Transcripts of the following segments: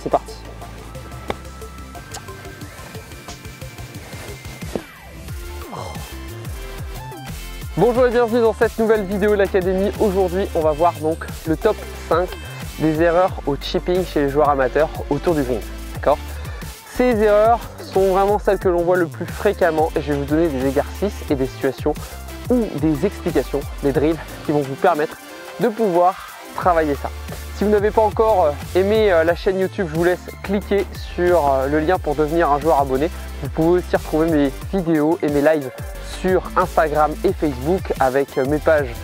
c'est parti. Bonjour et bienvenue dans cette nouvelle vidéo de l'Académie. Aujourd'hui, on va voir donc le top 5 des erreurs au chipping chez les joueurs amateurs autour du green. D'accord ? Ces erreurs sont vraiment celles que l'on voit le plus fréquemment et je vais vous donner des exercices et des situations ou des explications, des drills qui vont vous permettre de pouvoir travailler ça. Si vous n'avez pas encore aimé la chaîne YouTube, je vous laisse cliquer sur le lien pour devenir un joueur abonné. Vous pouvez aussi retrouver mes vidéos et mes lives sur Instagram et Facebook avec mes pages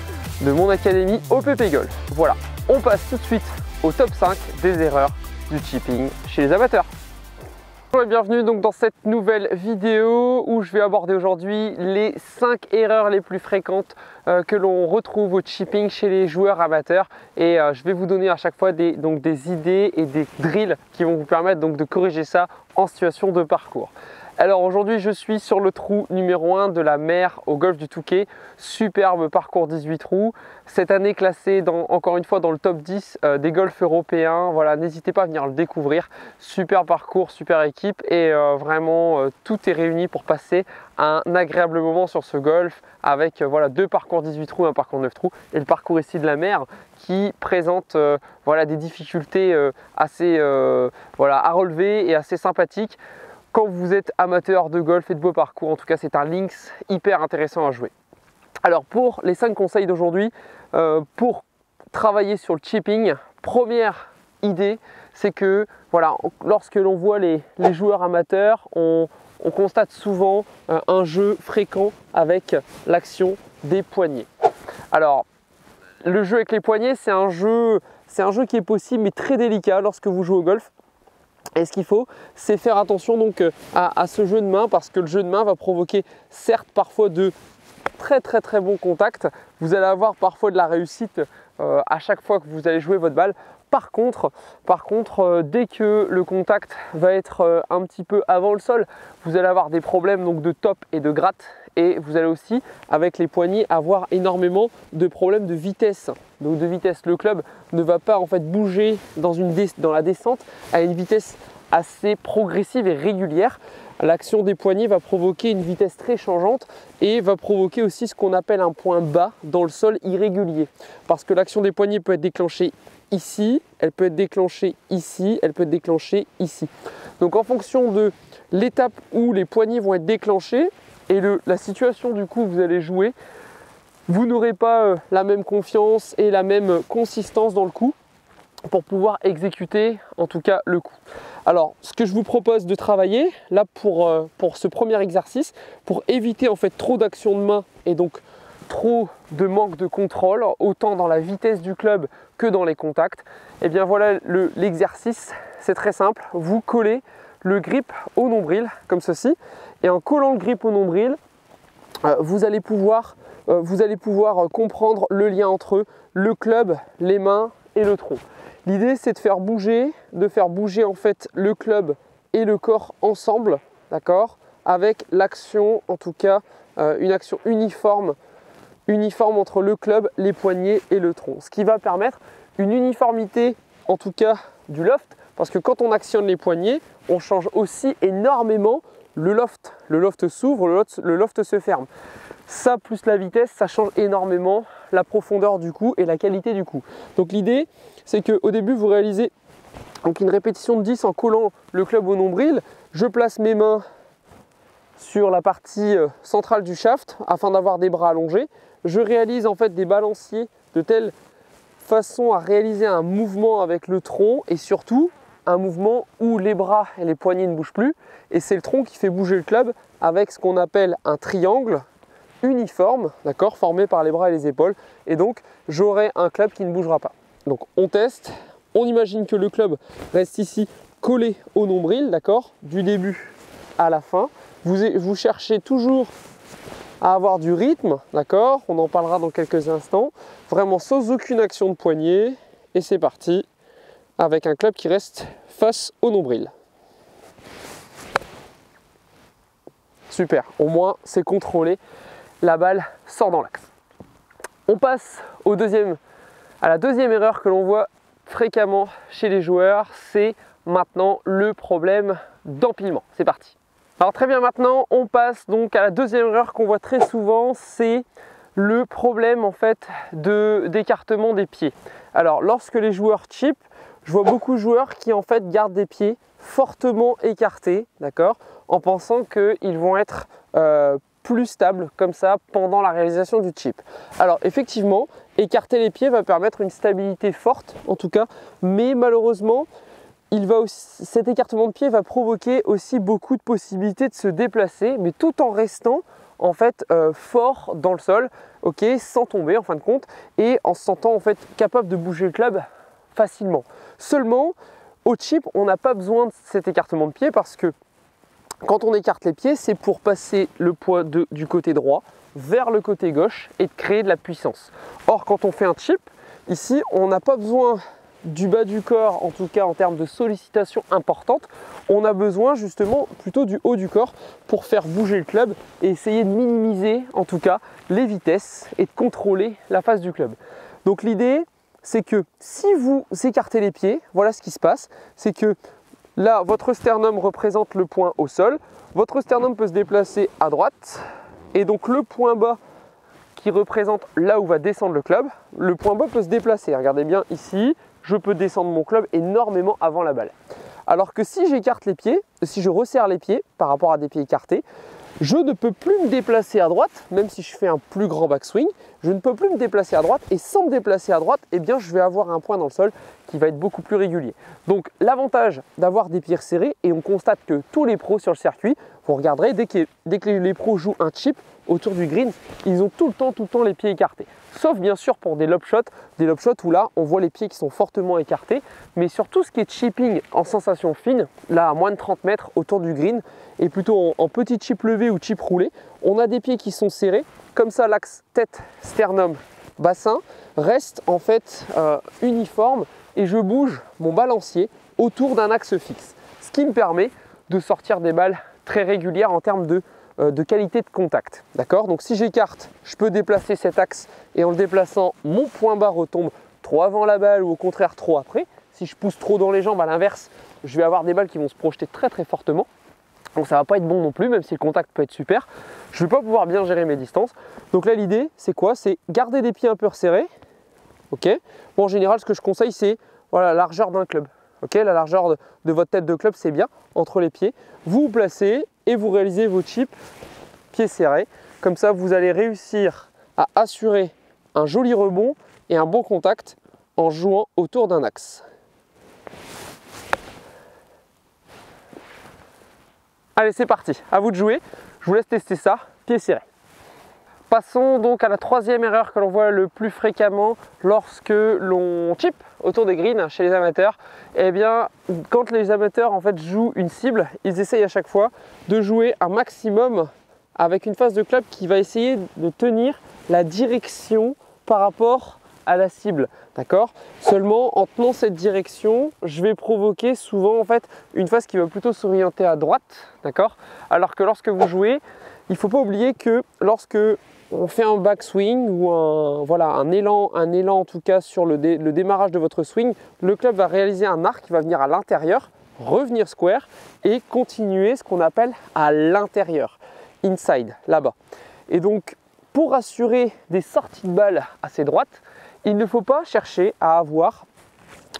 de mon académie OPP Golf. Voilà, on passe tout de suite au top 5 des erreurs du chipping chez les amateurs. Bonjour et bienvenue donc dans cette nouvelle vidéo où je vais aborder aujourd'hui les 5 erreurs les plus fréquentes que l'on retrouve au chipping chez les joueurs amateurs et je vais vous donner à chaque fois des idées et des drills qui vont vous permettre donc de corriger ça en situation de parcours. Alors aujourd'hui je suis sur le trou numéro 1 de la mer au golf du Touquet, superbe parcours 18 trous, cette année classé encore une fois dans le top 10 des golfs européens. Voilà, n'hésitez pas à venir le découvrir, super parcours, super équipe et vraiment tout est réuni pour passer un agréable moment sur ce golf avec voilà, 2 parcours 18 trous, un parcours 9 trous et le parcours ici de la mer qui présente voilà, des difficultés assez à relever et assez sympathiques. Quand vous êtes amateur de golf et de beau parcours, en tout cas c'est un links hyper intéressant à jouer. Alors pour les 5 conseils d'aujourd'hui, pour travailler sur le chipping, première idée, c'est que voilà, lorsque l'on voit les joueurs amateurs, on constate souvent un jeu fréquent avec l'action des poignets. Alors le jeu avec les poignets, c'est un jeu qui est possible mais très délicat lorsque vous jouez au golf. Et ce qu'il faut, c'est faire attention donc à ce jeu de main parce que le jeu de main va provoquer certes parfois de très bons contacts. Vous allez avoir parfois de la réussite à chaque fois que vous allez jouer votre balle. Par contre, dès que le contact va être un petit peu avant le sol, vous allez avoir des problèmes donc de top et de gratte. Et vous allez aussi, avec les poignets, avoir énormément de problèmes de vitesse. Donc de vitesse, le club ne va pas en fait bouger dans la descente à une vitesse assez progressive et régulière. L'action des poignets va provoquer une vitesse très changeante et va provoquer aussi ce qu'on appelle un point bas dans le sol irrégulier. Parce que l'action des poignets peut être déclenchée ici, elle peut être déclenchée ici, elle peut être déclenchée ici. Donc en fonction de l'étape où les poignets vont être déclenchés et la situation du coup vous allez jouer, vous n'aurez pas la même confiance et la même consistance dans le coup pour pouvoir exécuter en tout cas le coup. Alors ce que je vous propose de travailler là pour ce premier exercice, pour éviter en fait trop d'action de main et donc trop de manque de contrôle, autant dans la vitesse du club que dans les contacts, et bien voilà l'exercice, c'est très simple, vous collez le grip au nombril comme ceci et en collant le grip au nombril, vous allez pouvoir comprendre le lien entre le club, les mains et le tronc. L'idée c'est de faire bouger en fait le club et le corps ensemble, d'accord, avec l'action en tout cas une action uniforme entre le club, les poignets et le tronc. Ce qui va permettre une uniformité en tout cas du loft parce que quand on actionne les poignets, on change aussi énormément le loft. Le loft s'ouvre, le loft se ferme. Ça plus la vitesse, ça change énormément la profondeur du coup et la qualité du coup. Donc l'idée, c'est qu'au début, vous réalisez donc une répétition de 10 en collant le club au nombril. Je place mes mains sur la partie centrale du shaft afin d'avoir des bras allongés. Je réalise en fait des balanciers de telle façon à réaliser un mouvement avec le tronc et surtout un mouvement où les bras et les poignets ne bougent plus et c'est le tronc qui fait bouger le club avec ce qu'on appelle un triangle uniforme, d'accord, formé par les bras et les épaules et donc j'aurai un club qui ne bougera pas. Donc on teste, on imagine que le club reste ici collé au nombril, d'accord, du début à la fin. Vous cherchez toujours à avoir du rythme, d'accord, on en parlera dans quelques instants, vraiment sans aucune action de poignet et c'est parti avec un club qui reste face au nombril. Super, au moins c'est contrôlé, la balle sort dans l'axe. On passe à la deuxième erreur que l'on voit fréquemment chez les joueurs, c'est maintenant le problème d'empilement. C'est parti. Alors très bien, maintenant on passe donc à la deuxième erreur qu'on voit très souvent, c'est le problème en fait d'écartement des pieds. Alors lorsque les joueurs chip, je vois beaucoup de joueurs qui en fait gardent des pieds fortement écartés, d'accord, en pensant qu'ils vont être plus stables comme ça pendant la réalisation du chip. Alors effectivement, écarter les pieds va permettre une stabilité forte en tout cas, mais malheureusement, cet écartement de pied va provoquer aussi beaucoup de possibilités de se déplacer, mais tout en restant en fait fort dans le sol, ok, sans tomber en fin de compte, et en se sentant en fait capable de bouger le club facilement. Seulement, au chip, on n'a pas besoin de cet écartement de pied parce que quand on écarte les pieds, c'est pour passer le poids du côté droit vers le côté gauche et de créer de la puissance. Or, quand on fait un chip, ici, on n'a pas besoin du bas du corps, en tout cas en termes de sollicitation importante, on a besoin justement plutôt du haut du corps pour faire bouger le club et essayer de minimiser en tout cas les vitesses et de contrôler la face du club. Donc l'idée, c'est que si vous écartez les pieds, voilà ce qui se passe, c'est que là, votre sternum représente le point au sol, votre sternum peut se déplacer à droite et donc le point bas qui représente là où va descendre le club, le point bas peut se déplacer. Regardez bien ici, je peux descendre mon club énormément avant la balle. Alors que si j'écarte les pieds, si je resserre les pieds par rapport à des pieds écartés, je ne peux plus me déplacer à droite, même si je fais un plus grand backswing, je ne peux plus me déplacer à droite et sans me déplacer à droite, eh bien, je vais avoir un point dans le sol qui va être beaucoup plus régulier. Donc l'avantage d'avoir des pieds serrés, et on constate que tous les pros sur le circuit, vous regarderez, dès que les pros jouent un chip autour du green, ils ont tout le temps les pieds écartés. Sauf bien sûr pour des lob shots où là on voit les pieds qui sont fortement écartés, mais sur tout ce qui est chipping en sensation fine, là à moins de 30 mètres autour du green, et plutôt en petit chip levé ou chip roulé, on a des pieds qui sont serrés, comme ça l'axe tête, sternum, bassin reste en fait uniforme et je bouge mon balancier autour d'un axe fixe, ce qui me permet de sortir des balles très régulières en termes de qualité de contact. D'accord? Donc si j'écarte, je peux déplacer cet axe et en le déplaçant, mon point bas retombe trop avant la balle ou au contraire trop après. Si je pousse trop dans les jambes, à l'inverse, je vais avoir des balles qui vont se projeter très fortement. Donc ça va pas être bon non plus, même si le contact peut être super. Je ne vais pas pouvoir bien gérer mes distances. Donc là l'idée c'est quoi? C'est garder des pieds un peu resserrés. Ok. Bon, en général ce que je conseille c'est voilà, la largeur d'un club. Ok, la largeur de votre tête de club c'est bien entre les pieds. Vous vous placez et vous réalisez vos chips pieds serrés. Comme ça vous allez réussir à assurer un joli rebond et un bon contact en jouant autour d'un axe. Allez, c'est parti, à vous de jouer. Je vous laisse tester ça, pieds serrés. Passons donc à la troisième erreur que l'on voit le plus fréquemment lorsque l'on chip autour des greens chez les amateurs. Eh bien, quand les amateurs en fait jouent une cible, ils essayent à chaque fois de jouer un maximum avec une face de club qui va essayer de tenir la direction par rapport à la cible, d'accord? Seulement en tenant cette direction, je vais provoquer souvent en fait une face qui va plutôt s'orienter à droite, d'accord? Alors que lorsque vous jouez, il ne faut pas oublier que lorsque on fait un backswing ou un élan en tout cas sur le démarrage de votre swing, le club va réaliser un arc qui va venir à l'intérieur, revenir square et continuer ce qu'on appelle à l'intérieur, inside, là-bas. Et donc pour assurer des sorties de balle assez droites, il ne faut pas chercher à avoir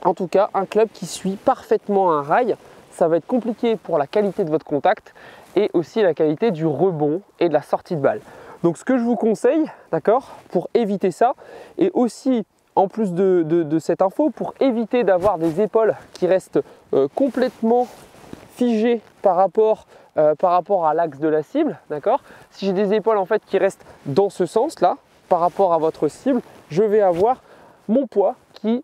en tout cas un club qui suit parfaitement un rail. Ça va être compliqué pour la qualité de votre contact et aussi la qualité du rebond et de la sortie de balle. Donc ce que je vous conseille, d'accord, pour éviter ça, et aussi en plus de cette info, pour éviter d'avoir des épaules qui restent complètement figées par rapport à l'axe de la cible, d'accord. Si j'ai des épaules en fait qui restent dans ce sens là, par rapport à votre cible, je vais avoir mon poids qui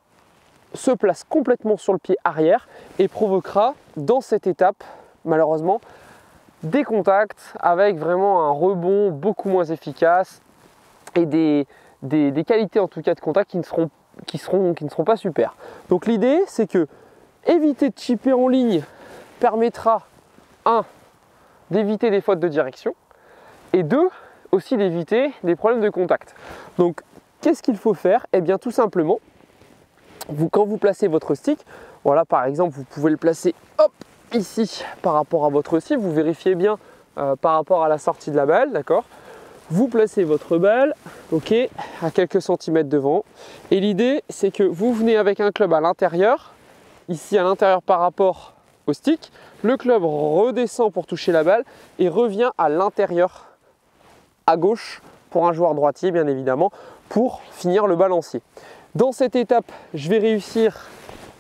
se place complètement sur le pied arrière et provoquera dans cette étape, malheureusement, des contacts avec vraiment un rebond beaucoup moins efficace et des qualités en tout cas de contact qui ne seront pas super. Donc l'idée c'est que éviter de chipper en ligne permettra d'éviter des fautes de direction et aussi d'éviter des problèmes de contact. Donc qu'est-ce qu'il faut faire? Eh bien tout simplement, quand vous placez votre stick, Voilà, par exemple, vous pouvez le placer hop, ici par rapport à votre cible. Vous vérifiez bien par rapport à la sortie de la balle, d'accord? Vous placez votre balle, ok, à quelques centimètres devant. Et l'idée, c'est que vous venez avec un club à l'intérieur, ici à l'intérieur par rapport au stick. Le club redescend pour toucher la balle et revient à l'intérieur à gauche pour un joueur droitier, bien évidemment, pour finir le balancier. Dans cette étape, je vais réussir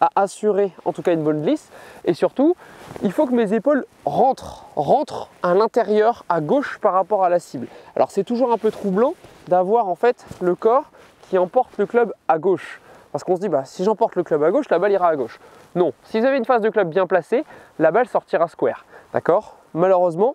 à assurer en tout cas une bonne glisse, et surtout il faut que mes épaules rentrent à l'intérieur à gauche par rapport à la cible. Alors c'est toujours un peu troublant d'avoir en fait le corps qui emporte le club à gauche, parce qu'on se dit bah si j'emporte le club à gauche, la balle ira à gauche. Non, si vous avez une phase de club bien placée, la balle sortira square, d'accord? Malheureusement,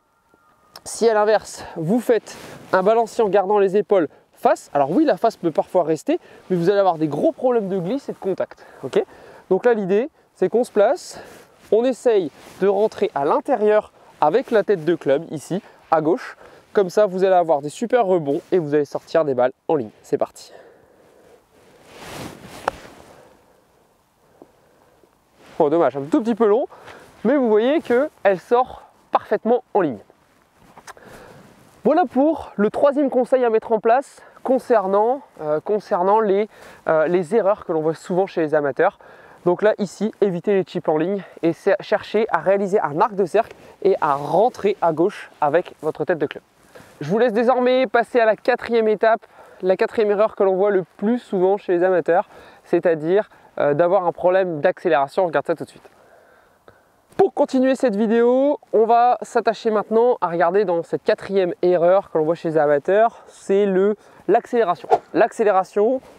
si à l'inverse vous faites un balancier en gardant les épaules face, alors oui la face peut parfois rester, mais vous allez avoir des gros problèmes de glisse et de contact, ok? Donc là, l'idée, c'est qu'on se place, on essaye de rentrer à l'intérieur avec la tête de club, ici, à gauche. Comme ça, vous allez avoir des super rebonds et vous allez sortir des balles en ligne. C'est parti. Bon, dommage, un tout petit peu long, mais vous voyez qu'elle sort parfaitement en ligne. Voilà pour le troisième conseil à mettre en place concernant les erreurs que l'on voit souvent chez les amateurs. Donc là, ici, évitez les chips en ligne et cherchez à réaliser un arc de cercle et à rentrer à gauche avec votre tête de club. Je vous laisse désormais passer à la quatrième étape, la quatrième erreur que l'on voit le plus souvent chez les amateurs, c'est-à-dire d'avoir un problème d'accélération. On regarde ça tout de suite. Pour continuer cette vidéo, on va s'attacher maintenant à regarder dans cette quatrième erreur que l'on voit chez les amateurs, c'est l'accélération.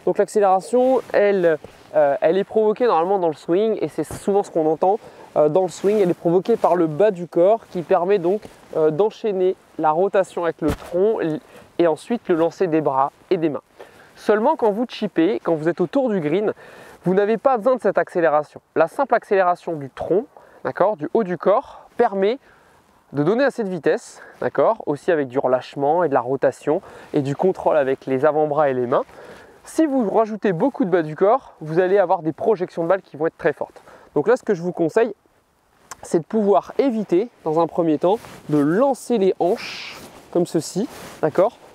Donc l'accélération, elle est provoquée normalement dans le swing et c'est souvent ce qu'on entend dans le swing. Elle est provoquée par le bas du corps qui permet donc d'enchaîner la rotation avec le tronc et ensuite le lancer des bras et des mains. Seulement quand vous chippez, quand vous êtes autour du green, vous n'avez pas besoin de cette accélération. La simple accélération du tronc, du haut du corps, permet de donner assez de vitesse, aussi avec du relâchement et de la rotation et du contrôle avec les avant-bras et les mains. Si vous rajoutez beaucoup de bas du corps, vous allez avoir des projections de balles qui vont être très fortes. Donc là, ce que je vous conseille, c'est de pouvoir éviter, dans un premier temps, de lancer les hanches comme ceci,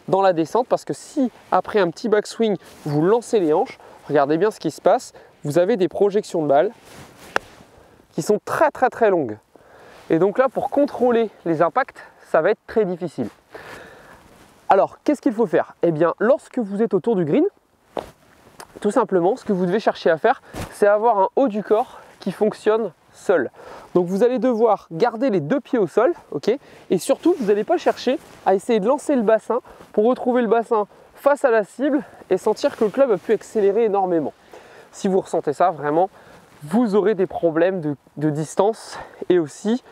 dans la descente, parce que si après un petit backswing, vous lancez les hanches, regardez bien ce qui se passe, vous avez des projections de balles qui sont très longues. Et donc là, pour contrôler les impacts, ça va être très difficile. Alors, qu'est-ce qu'il faut faire? Eh bien, lorsque vous êtes autour du green, tout simplement, ce que vous devez chercher à faire, c'est avoir un haut du corps qui fonctionne seul. Donc vous allez devoir garder les deux pieds au sol, et surtout, vous n'allez pas chercher à essayer de lancer le bassin pour retrouver le bassin face à la cible et sentir que le club a pu accélérer énormément. Si vous ressentez ça, vraiment, vous aurez des problèmes de distance et aussi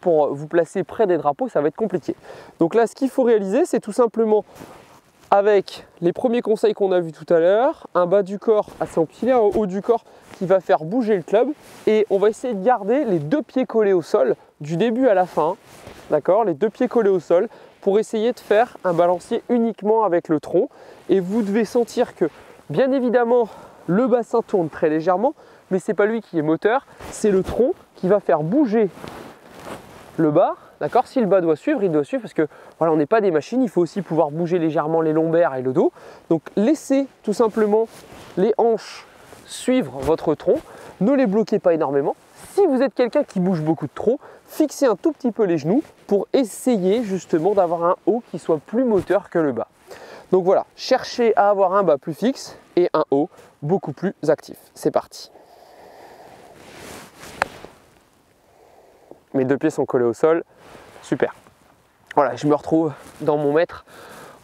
pour vous placer près des drapeaux, ça va être compliqué. Donc là, ce qu'il faut réaliser, c'est tout simplement avec les premiers conseils qu'on a vus tout à l'heure, un bas du corps assez empilé, un haut du corps qui va faire bouger le club, et on va essayer de garder les deux pieds collés au sol du début à la fin, les deux pieds collés au sol pour essayer de faire un balancier uniquement avec le tronc. Et vous devez sentir que, bien évidemment, le bassin tourne très légèrement, mais ce n'est pas lui qui est moteur, c'est le tronc qui va faire bouger le bas. Si le bas doit suivre, il doit suivre parce que voilà, on n'est pas des machines, il faut aussi pouvoir bouger légèrement les lombaires et le dos. Donc laissez tout simplement les hanches suivre votre tronc, ne les bloquez pas énormément. Si vous êtes quelqu'un qui bouge beaucoup de trop, fixez un tout petit peu les genoux pour essayer justement d'avoir un haut qui soit plus moteur que le bas. Donc voilà, cherchez à avoir un bas plus fixe et un haut beaucoup plus actif. C'est parti. Mes deux pieds sont collés au sol, super. Voilà, je me retrouve dans mon mètre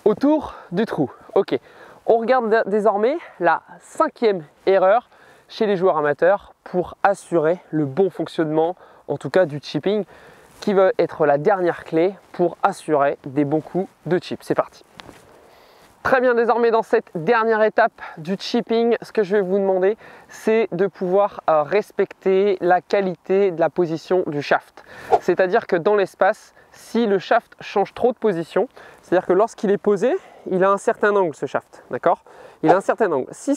autour du trou. Ok, on regarde désormais la cinquième erreur chez les joueurs amateurs pour assurer le bon fonctionnement, en tout cas du chipping, qui va être la dernière clé pour assurer des bons coups de chip. C'est parti. Très bien, désormais dans cette dernière étape du chipping, ce que je vais vous demander, c'est de pouvoir respecter la qualité de la position du shaft. C'est-à-dire que dans l'espace, si le shaft change trop de position, c'est-à-dire que lorsqu'il est posé, il a un certain angle ce shaft, il a un certain angle. Si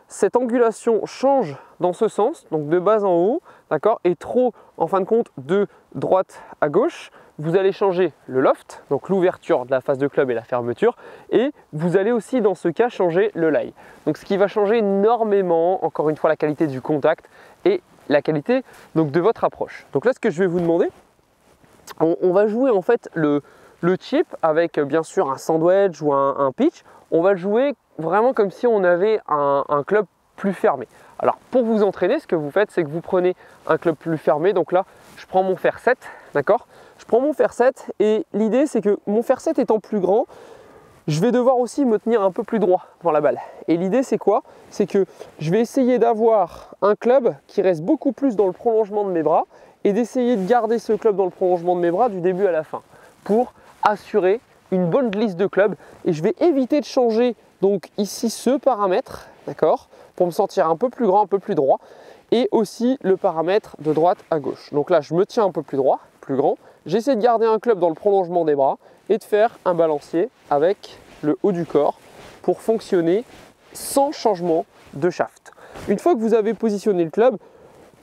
cette angulation change dans ce sens, donc de bas en haut, d'accord, et trop en fin de compte de droite à gauche, vous allez changer le loft, donc l'ouverture de la face de club et la fermeture, et vous allez aussi dans ce cas changer le lie. Donc ce qui va changer énormément, encore une fois, la qualité du contact et la qualité donc, de votre approche. Donc là, ce que je vais vous demander, on va jouer en fait le chip avec bien sûr un sandwich ou un pitch. On va le jouer vraiment comme si on avait un club plus fermé. Alors pour vous entraîner, ce que vous faites, c'est que vous prenez un club plus fermé. Donc là, je prends mon fer 7, d'accord? Je prends mon fer 7 et l'idée c'est que mon fer 7 étant plus grand, je vais devoir aussi me tenir un peu plus droit dans la balle. Et l'idée c'est quoi? C'est que je vais essayer d'avoir un club qui reste beaucoup plus dans le prolongement de mes bras et d'essayer de garder ce club dans le prolongement de mes bras du début à la fin pour assurer une bonne glisse de club. Et je vais éviter de changer donc ici ce paramètre, d'accord, pour me sentir un peu plus grand, un peu plus droit, et aussi le paramètre de droite à gauche. Donc là je me tiens un peu plus droit, plus grand, j'essaie de garder un club dans le prolongement des bras et de faire un balancier avec le haut du corps pour fonctionner sans changement de shaft. Une fois que vous avez positionné le club,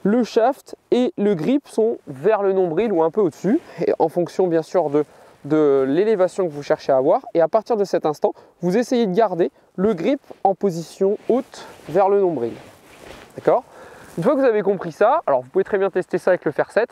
le shaft et le grip sont vers le nombril ou un peu au-dessus, et en fonction bien sûr de l'élévation que vous cherchez à avoir. Et à partir de cet instant, vous essayez de garder le grip en position haute vers le nombril. D'accord? Une fois que vous avez compris ça, alors vous pouvez très bien tester ça avec le fer 7.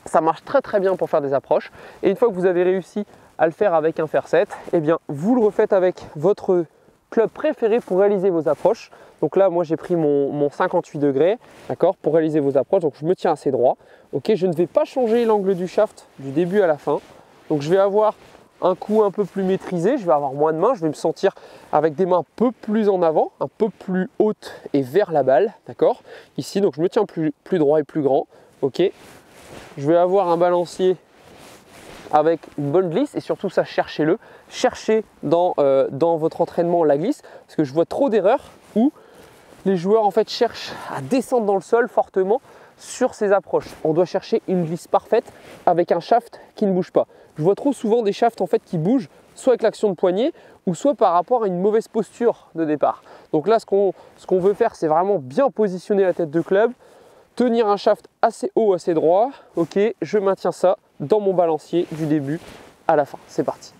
Ça marche très très bien pour faire des approches. Et une fois que vous avez réussi à le faire avec un fer 7, eh bien vous le refaites avec votre club préféré pour réaliser vos approches. Donc là, moi j'ai pris mon 58 degrés, d'accord, pour réaliser vos approches. Donc je me tiens assez droit. Ok, je ne vais pas changer l'angle du shaft du début à la fin. Donc je vais avoir un coup un peu plus maîtrisé, je vais avoir moins de mains, je vais me sentir avec des mains un peu plus en avant, un peu plus hautes et vers la balle, d'accord. Ici, donc je me tiens plus droit et plus grand, ok. Je vais avoir un balancier avec une bonne glisse et surtout ça, cherchez-le. Cherchez dans votre entraînement la glisse parce que je vois trop d'erreurs où les joueurs en fait cherchent à descendre dans le sol fortement sur ces approches. On doit chercher une glisse parfaite avec un shaft qui ne bouge pas. Je vois trop souvent des shafts en fait qui bougent soit avec l'action de poignet ou soit par rapport à une mauvaise posture de départ. Donc là, ce qu'on veut faire, c'est vraiment bien positionner la tête de club, tenir un shaft assez haut, assez droit. Ok, je maintiens ça dans mon balancier du début à la fin. C'est parti.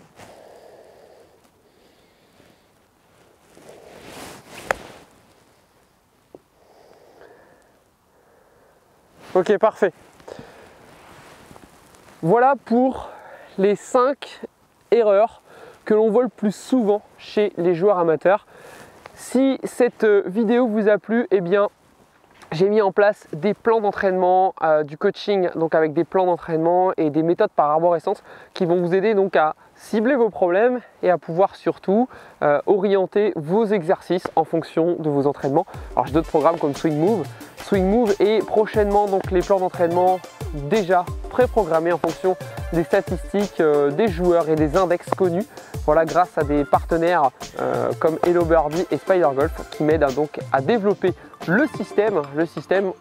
Ok, parfait. Voilà pour les 5 erreurs que l'on voit le plus souvent chez les joueurs amateurs. Si cette vidéo vous a plu, eh bien, j'ai mis en place des plans d'entraînement, du coaching, donc avec des plans d'entraînement et des méthodes par arborescence qui vont vous aider donc à cibler vos problèmes et à pouvoir surtout orienter vos exercices en fonction de vos entraînements. Alors j'ai d'autres programmes comme Swing Move et prochainement donc les plans d'entraînement déjà préprogrammés en fonction des statistiques des joueurs et des index connus. Voilà, grâce à des partenaires comme Hello Birdie et Spider Golf qui m'aident donc à développer le système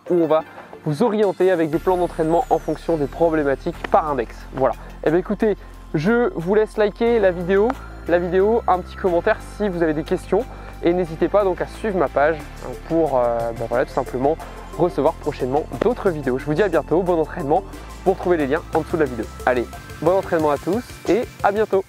où on va vous orienter avec des plans d'entraînement en fonction des problématiques par index. Voilà. Et bien écoutez, je vous laisse liker la vidéo, un petit commentaire si vous avez des questions et n'hésitez pas donc à suivre ma page pour voilà, tout simplement recevoir prochainement d'autres vidéos. Je vous dis à bientôt, bon entraînement. Vous retrouvez les liens en dessous de la vidéo. Allez, bon entraînement à tous et à bientôt.